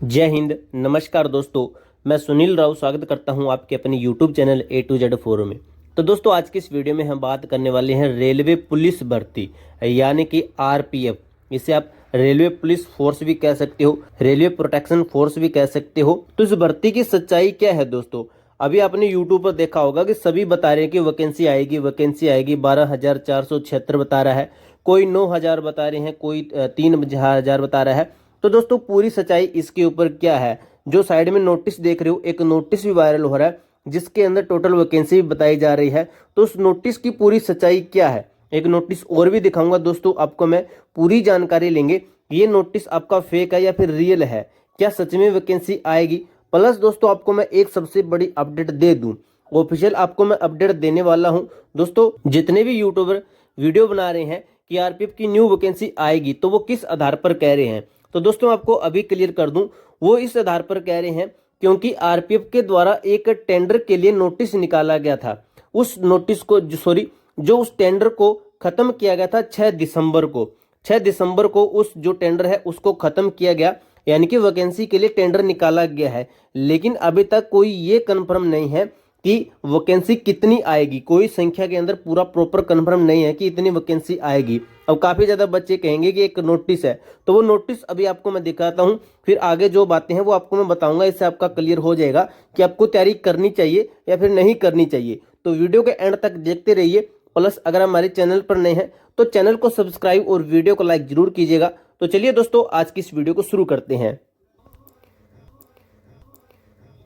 जय हिंद। नमस्कार दोस्तों, मैं सुनील राव स्वागत करता हूं आपके अपने YouTube channel A to Z forum में। तो दोस्तों, आज की इस वीडियो में हम बात करने वाले हैं रेलवे पुलिस भर्ती यानी कि RPF। इसे आप रेलवे पुलिस फोर्स भी कह सकते हो, रेलवे प्रोटेक्शन फोर्स भी कह सकते हो। तो इस भर्ती की सच्चाई क्या है दोस्तों? अभी आपने YouTube पर देखा होगा कि सभी बता रहे हैं कि वैकेंसी आएगी, वैकेंसी आएगी। 12,476 बता रहा है, कोई 9,000 बता रहे हैं, कोई 3,000 बता रहा है। तो दोस्तों, पूरी सच्चाई इसके ऊपर क्या है? जो साइड में नोटिस देख रहे हो, एक नोटिस भी वायरल हो रहा है जिसके अंदर टोटल वैकेंसी भी बताई जा रही है। तो उस नोटिस की पूरी सच्चाई क्या है? एक नोटिस और भी दिखाऊंगा दोस्तों आपको, मैं पूरी जानकारी लेंगे। ये नोटिस आपका फेक है या फिर रियल है, क्या सच में वैकेंसी आएगी? प्लस दोस्तों, आपको मैं एक सबसे बड़ी अपडेट दे दूं, ऑफिशियल आपको मैं अपडेट देने वाला हूं। दोस्तों, जितने भी यूट्यूबर वीडियो बना रहे हैं कि आरपीएफ की न्यू वैकेंसी आएगी, तो वो किस आधार पर कह रहे हैं? तो दोस्तों, आपको अभी क्लियर कर दूं, वो इस आधार पर कह रहे हैं क्योंकि आरपीएफ के द्वारा एक टेंडर के लिए नोटिस निकाला गया था। उस नोटिस को जो उस टेंडर को खत्म किया गया था 6 दिसंबर को। 6 दिसंबर को उस जो टेंडर है उसको खत्म किया गया, यानी कि वैकेंसी के लिए टेंडर निकाला गया है। लेकिन अभी तक कोई ये कंफर्म नहीं है कि वैकेंसी कितनी आएगी। कोई संख्या के अंदर पूरा प्रॉपर कंफर्म नहीं है कि इतनी वैकेंसी आएगी। अब काफी ज्यादा बच्चे कहेंगे कि एक नोटिस है, तो वो नोटिस अभी आपको मैं दिखाता हूं, फिर आगे जो बातें हैं वो आपको मैं बताऊंगा। इससे आपका क्लियर हो जाएगा कि आपको तैयारी करनी चाहिए या फिर नहीं करनी चाहिए। तो वीडियो के एंड तक देखते रहिए। प्लस अगर हमारे चैनल पर नए हैं तो चैनल को सब्सक्राइब और वीडियो को लाइक जरूर कीजिएगा। तो चलिए दोस्तों, आज की इस वीडियो को शुरू करते हैं।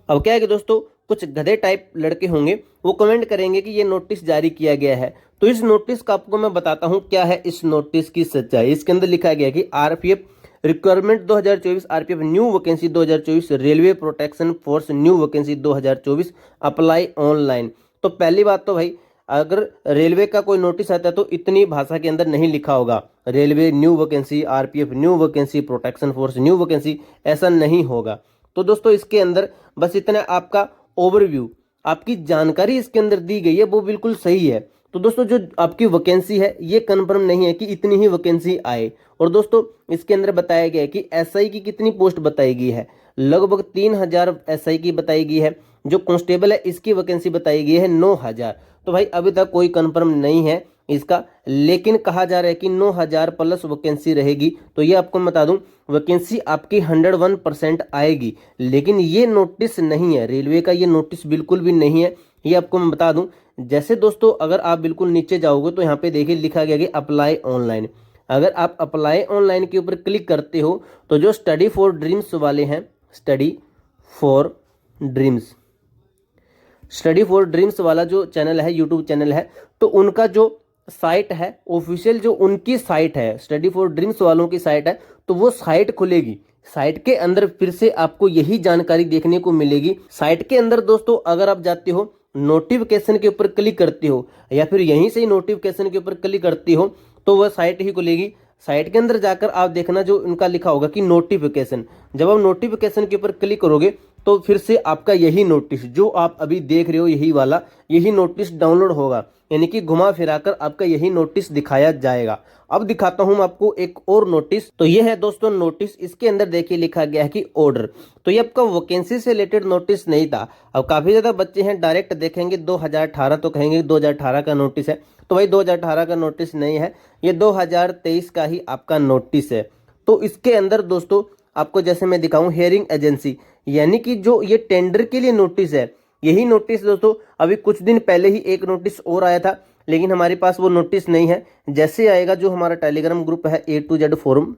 अब क्या है कि दोस्तों, कुछ गधे टाइप लड़के होंगे, वो कमेंट करेंगे कि ये नोटिस जारी किया गया है। तो इस नोटिस का आपको मैं बताता हूं क्या है इस नोटिस की सच्चाई। इसके अंदर लिखा गया है कि RPF requirement 2024, RPF new vacancy 2024, railway protection force new vacancy 2024, apply online. तो पहली बात तो भाई, अगर रेलवे का कोई नोटिस आता है तो इतनी भाषा के अंदर नहीं लिखा होगा, railway new vacancy, RPF new vacancy, protection force new vacancy, ऐसा नहीं होगा। तो दोस्तों, इसके अंदर बस इतना आपका ओवरव्यू, आपकी जानकारी इसके अंदर दी गई है, वो बिल्कुल सही है। तो दोस्तों, जो आपकी वैकेंसी है ये कंफर्म नहीं है कि इतनी ही वैकेंसी आए। और दोस्तों, इसके अंदर बताया गया है कि एसआई की कितनी पोस्ट बताई गई है, लगभग 3,000 एसआई की बताई गई है। जो कांस्टेबल है इसकी वैकेंसी बताई गई है 9,000। तो भाई अभी तक कोई कंफर्म नहीं है इसका, लेकिन कहा जा रहा है कि 9,000 प्लस वैकेंसी रहेगी। तो ये आपको बता दूं, वैकेंसी आपकी 101% आएगी। लेकिन ये नोटिस नहीं है, रेलवे का ये नोटिस बिल्कुल भी नहीं है, ये आपको मैं बता दूं। जैसे दोस्तों, अगर आप बिल्कुल नीचे जाओगे तो यहाँ पे देखिए लिखा गया कि अप्लाई ऑनलाइन। अगर आप अप्लाई ऑनलाइन के ऊपर क्लिक करते हो तो जो स्टडी फॉर ड्रीम्स वाले हैं, study for dreams, study for dreams वाला जो चैनल है, यूट्यूब चैनल है, तो उनका जो साइट है ऑफिशियल, जो उनकी साइट है, स्टडी फॉर ड्रीम्स वालों की साइट है, तो वो साइट खुलेगी। साइट के अंदर फिर से आपको यही जानकारी देखने को मिलेगी। साइट के अंदर दोस्तों, अगर आप जाते हो, नोटिफिकेशन के ऊपर क्लिक करते हो या फिर यहीं से ही नोटिफिकेशन के ऊपर क्लिक करती हो, तो वह साइट ही खुलेगी। साइट के अंदर जाकर आप देखना, जो उनका लिखा होगा कि नोटिफिकेशन, जब आप नोटिफिकेशन के ऊपर क्लिक करोगे तो फिर से आपका यही नोटिस जो आप अभी देख रहे हो, यही वाला, यही नोटिस डाउनलोड होगा, यानी कि घुमा फिराकर आपका यही नोटिस दिखाया जाएगा। अब दिखाता हूं आपको एक और नोटिस। तो ये है दोस्तों नोटिस, इसके अंदर देखिए लिखा गया है कि ऑर्डर। तो ये आपका वैकेंसी से रिलेटेड नोटिस नहीं था। अब काफी ज्यादा बच्चे हैं, डायरेक्ट देखेंगे 2018 तो कहेंगे 2018 का नोटिस है। तो भाई 2018 का नोटिस नहीं है, ये 2023 का ही आपका नोटिस है। तो इसके अंदर दोस्तों, आपको जैसे मैं दिखाऊं, हेयरिंग एजेंसी, यानी कि जो ये टेंडर के लिए नोटिस है, यही नोटिस दोस्तों अभी कुछ दिन पहले ही एक नोटिस और आया था, लेकिन हमारे पास वो नोटिस नहीं है। जैसे आएगा, जो हमारा टेलीग्राम ग्रुप है A to Z forum,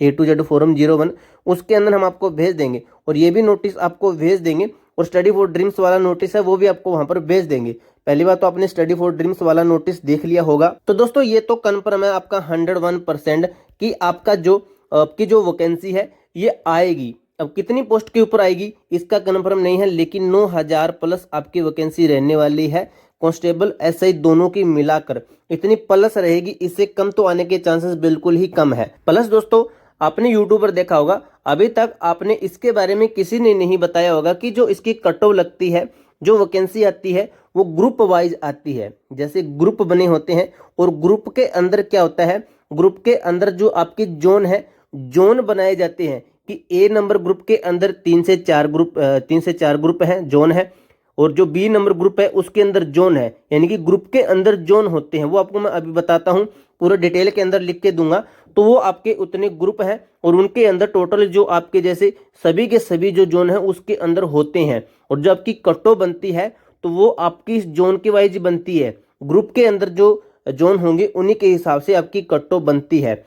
A to Z forum 01, उसके अंदर हम आपको भेज देंगे और ये भी नोटिस आपको भेज देंगे। और स्टडी फॉर ड्रीम्स वाला नोटिस है वो भी आपको वहां पर भेज देंगे। पहली बात तो आपने स्टडी फॉर ड्रीम्स वाला नोटिस देख लिया होगा। तो दोस्तों, ये तो कन्फर्म है आपका 101% कि आपकी जो वैकेंसी है ये आएगी। अब कितनी पोस्ट के ऊपर आएगी इसका कंफर्म नहीं है, लेकिन 9,000 प्लस आपकी वैकेंसी रहने वाली है। कांस्टेबल एसआई दोनों की मिलाकर इतनी प्लस रहेगी, इससे कम तो आने के चांसेस बिल्कुल ही कम है। प्लस दोस्तों, आपने यूट्यूब पर देखा होगा, अभी तक आपने इसके बारे में किसी ने नहीं बताया होगा कि जो इसकी कट ऑफ लगती है, जो वैकेंसी आती है, वो ग्रुप वाइज आती है। जैसे ग्रुप बने होते हैं और ग्रुप के अंदर क्या होता है, ग्रुप के अंदर जो आपके जोन है, जोन बनाए जाते हैं कि ए नंबर ग्रुप के अंदर 3 से 4 ग्रुप हैं, जोन है, और जो बी नंबर ग्रुप है उसके अंदर जोन है, यानी कि ग्रुप के अंदर जोन होते हैं। वो आपको मैं अभी बताता हूँ, पूरा डिटेल के अंदर लिख के दूंगा। तो वो आपके उतने ग्रुप हैं और उनके अंदर टोटल जो आपके जैसे सभी के सभी जो जोन है उसके अंदर होते हैं। और जो आपकी कट ऑफ बनती है तो वो आपकी जोन के वाइज बनती है, ग्रुप के अंदर जो जोन होंगे उन्हीं के हिसाब से आपकी कट ऑफ बनती है।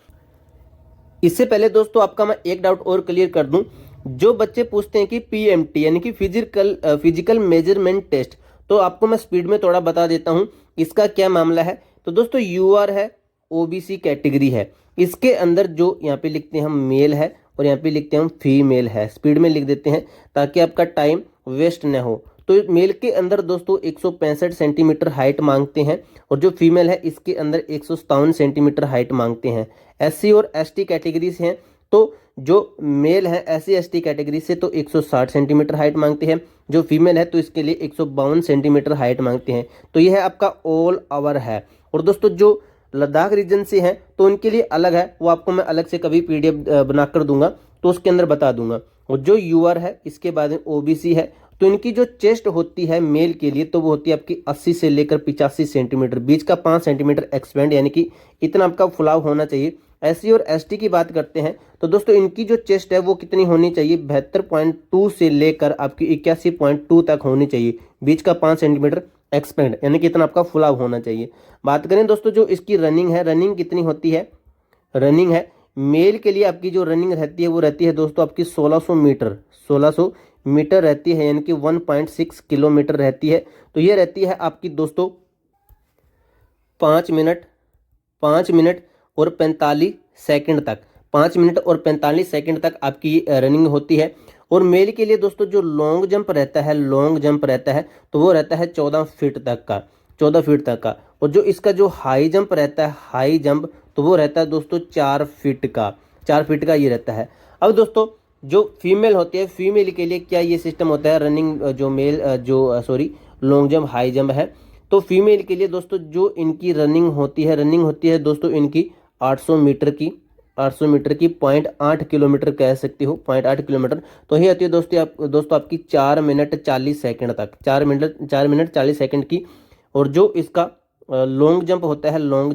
इससे पहले दोस्तों आपका मैं एक डाउट और क्लियर कर दूं, जो बच्चे पूछते हैं कि पीएमटी यानी कि फिजिकल मेजरमेंट टेस्ट, तो आपको मैं स्पीड में थोड़ा बता देता हूं इसका क्या मामला है। तो दोस्तों यूआर है, ओबीसी कैटेगरी है, इसके अंदर जो यहाँ पे लिखते हैं हम मेल है और यहाँ पे लिखते हैं हम फीमेल है, स्पीड में लिख देते हैं ताकि आपका टाइम वेस्ट न हो। तो मेल के अंदर दोस्तों 165 सेंटीमीटर हाइट मांगते हैं और जो फीमेल है इसके अंदर 157 सेंटीमीटर हाइट मांगते हैं। एससी और एसटी कैटेगरी से हैं तो जो मेल है एससी एसटी कैटेगरी से तो 160 सेंटीमीटर हाइट मांगते हैं, जो फीमेल है तो इसके लिए 152 सेंटीमीटर हाइट मांगते हैं। तो यह है आपका ऑल ओवर है। और दोस्तों जो लद्दाख रीजन से हैं तो उनके लिए अलग है, वो आपको मैं अलग से कभी पीडीएफ बनाकर दूंगा तो उसके अंदर बता दूंगा। और जो यूआर है इसके बाद में ओबीसी है, तो इनकी जो चेस्ट होती है मेल के लिए तो वो होती है आपकी 80 से लेकर 85 सेंटीमीटर, बीच का 5 सेंटीमीटर एक्सपेंड, यानी कि इतना आपका फुलाव होना चाहिए। एससी और एसटी की बात करते हैं तो दोस्तों इनकी जो चेस्ट है वो कितनी होनी चाहिए, 72.2 से लेकर आपकी 81.2 तक होनी चाहिए, बीच का 5 सेंटीमीटर एक्सपेंड, यानी कि इतना आपका फुलाव होना चाहिए। बात करें दोस्तों जो इसकी रनिंग है, रनिंग कितनी होती है, रनिंग है मेल के लिए आपकी जो रनिंग रहती है वो रहती है दोस्तों आपकी 1600 मीटर रहती है, यानी कि 1.6 किलोमीटर रहती है। तो ये रहती है आपकी दोस्तों 5 मिनट और 45 सेकंड तक, 5 मिनट और 45 सेकंड तक आपकी रनिंग होती है। और मेल के लिए दोस्तों जो लॉन्ग जंप रहता है तो वो रहता है 14 फीट तक का, 14 फीट तक का। और जो इसका जो हाई जंप रहता है, हाई जंप, तो वो रहता है दोस्तों 4 फीट का, 4 फीट का ये रहता है। अब दोस्तों जो फीमेल होती है, फीमेल के लिए क्या ये सिस्टम होता है, रनिंग जो लॉन्ग जंप हाई जंप है, तो फीमेल के लिए दोस्तों जो इनकी रनिंग होती है दोस्तों इनकी 800 मीटर की 0.8 किलोमीटर कह सकते हो, 0.8 किलोमीटर। तो ये आती है दोस्तों आपकी 4 मिनट 40 सेकंड तक, 4 मिनट 40 सेकंड की। और जो इसका लॉन्ग जंप होता है, लॉन्ग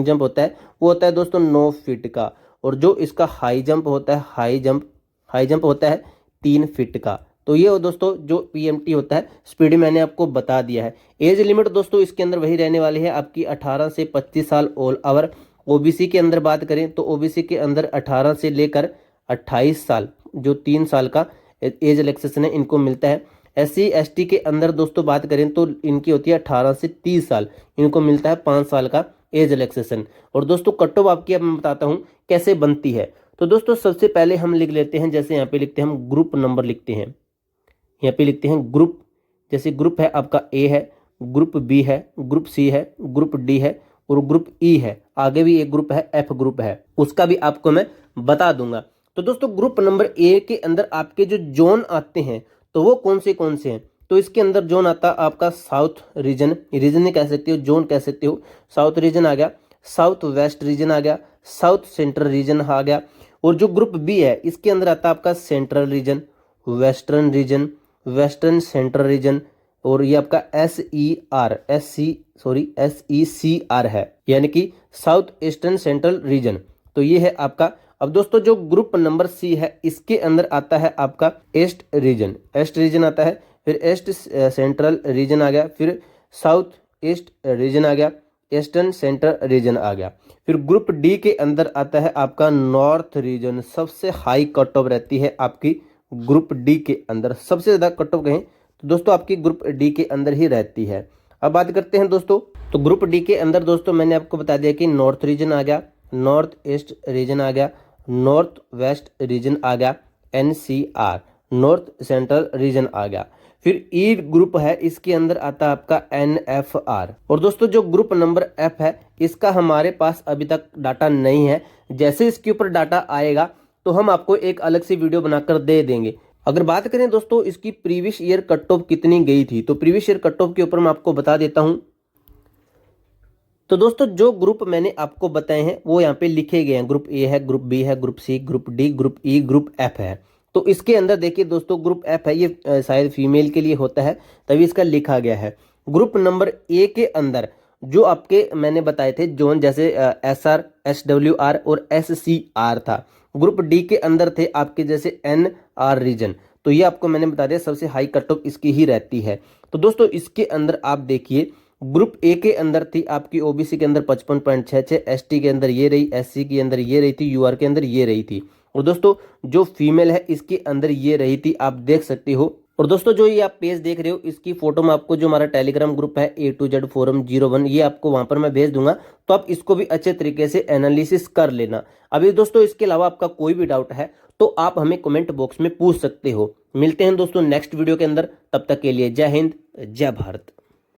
जंप होता है वो होता है दोस्तों 9 फीट का। और जो इसका हाई जंप होता है, हाई जंप होता है 3 फीट का। तो ये दोस्तों जो पीएमटी होता है, स्पीड मैंने आपको बता दिया है। एज लिमिट दोस्तों इसके अंदर वही रहने वाली है आपकी 18 से 25 साल ऑल ओवर। ओबीसी के अंदर बात करें तो ओबीसी के अंदर 18 से लेकर 28 साल, जो 3 साल का एज रिलैक्सेशन है इनको मिलता है। एससी एसटी के अंदर दोस्तों बात करें तो इनकी होती है 18 से 30 साल, इनको मिलता है 5 साल का एज रिलैक्सेशन। और दोस्तों कट ऑफ आपकी अब मैं बताता हूँ कैसे बनती है। तो दोस्तों सबसे पहले हम लिख लेते हैं, जैसे यहाँ पे लिखते हैं हम ग्रुप नंबर लिखते हैं, यहाँ पे लिखते हैं ग्रुप, जैसे ग्रुप है आपका ए है, ग्रुप बी है, ग्रुप सी है, ग्रुप डी है और ग्रुप ई है। आगे भी एक ग्रुप है, एफ ग्रुप है, उसका भी आपको मैं बता दूंगा। तो दोस्तों ग्रुप नंबर ए के अंदर आपके जो जोन आते हैं तो वो कौन से हैं, तो इसके अंदर जोन आता है आपका साउथ रीजन नहीं कह सकते हो, जोन कह सकते हो। साउथ रीजन आ गया, साउथ वेस्ट रीजन आ गया, साउथ सेंट्रल रीजन आ गया। और जो ग्रुप बी है इसके अंदर आता है आपका central region, western region, western central region. और ये आपका SECR है, यानी कि साउथ ईस्टर्न सेंट्रल रीजन। तो ये है आपका। अब दोस्तों जो ग्रुप नंबर सी है इसके अंदर आता है आपका ईस्ट रीजन आता है, फिर ईस्ट सेंट्रल रीजन आ गया, फिर साउथ ईस्ट रीजन आ गया, ईस्टर्न सेंट्रल रीजन आ गया। फिर ग्रुप डी के अंदर आता है आपका नॉर्थ रीजन, सबसे हाई कट ऑफ रहती है आपकी ग्रुप डी के अंदर, सबसे ज़्यादा कट ऑफ कहें तो दोस्तों आपकी ग्रुप डी के अंदर ही रहती है। अब बात करते हैं दोस्तों, तो ग्रुप डी के अंदर दोस्तों मैंने आपको बता दिया कि नॉर्थ रीजन आ गया, नॉर्थ ईस्ट रीजन आ गया, नॉर्थ वेस्ट रीजन आ गया, NCR, नॉर्थ सेंट्रल रीजन आ गया। फिर ई ग्रुप है, इसके अंदर आता है आपका NFR। और दोस्तों जो ग्रुप नंबर एफ है इसका हमारे पास अभी तक डाटा नहीं है, जैसे इसके ऊपर डाटा आएगा तो हम आपको एक अलग से वीडियो बनाकर दे देंगे। अगर बात करें दोस्तों इसकी प्रीवियस ईयर कट ऑफ कितनी गई थी, तो प्रीवियस ईयर कट ऑफ के ऊपर मैं आपको बता देता हूं। तो दोस्तों जो ग्रुप मैंने आपको बताए हैं वो यहाँ पे लिखे गए हैं। ग्रुप ए है, ग्रुप बी है, group C, group D, group E, group F है। तो इसके अंदर देखिए दोस्तों ग्रुप एफ है, ये शायद फीमेल के लिए होता है तभी इसका लिखा गया है। ग्रुप नंबर ए के अंदर जो आपके मैंने बताए थे जोन, जैसे S R, S W R और एस सी आर था। ग्रुप डी के अंदर थे आपके जैसे एन आर रीजन। तो ये आपको मैंने बता दिया सबसे हाई कट ऑफ इसकी ही रहती है। तो दोस्तों इसके अंदर आप देखिए ग्रुप ए के अंदर थी आपकी ओबीसी के अंदर 55.66, एसटी के अंदर ये रही, एससी के अंदर ये रही थी, यूआर के अंदर ये रही थी। और दोस्तों जो फीमेल है इसके अंदर ये रही थी, आप देख सकते हो। और दोस्तों जो ये आप पेज देख रहे हो इसकी फोटो में आपको जो हमारा टेलीग्राम ग्रुप है A to Z फोरम 01, ये आपको वहां पर मैं भेज दूंगा। तो आप इसको भी अच्छे तरीके से एनालिसिस कर लेना। अभी दोस्तों इसके अलावा आपका कोई भी डाउट है तो आप हमें कमेंट बॉक्स में पूछ सकते हो। मिलते हैं दोस्तों नेक्स्ट वीडियो के अंदर, तब तक के लिए जय हिंद, जय भारत।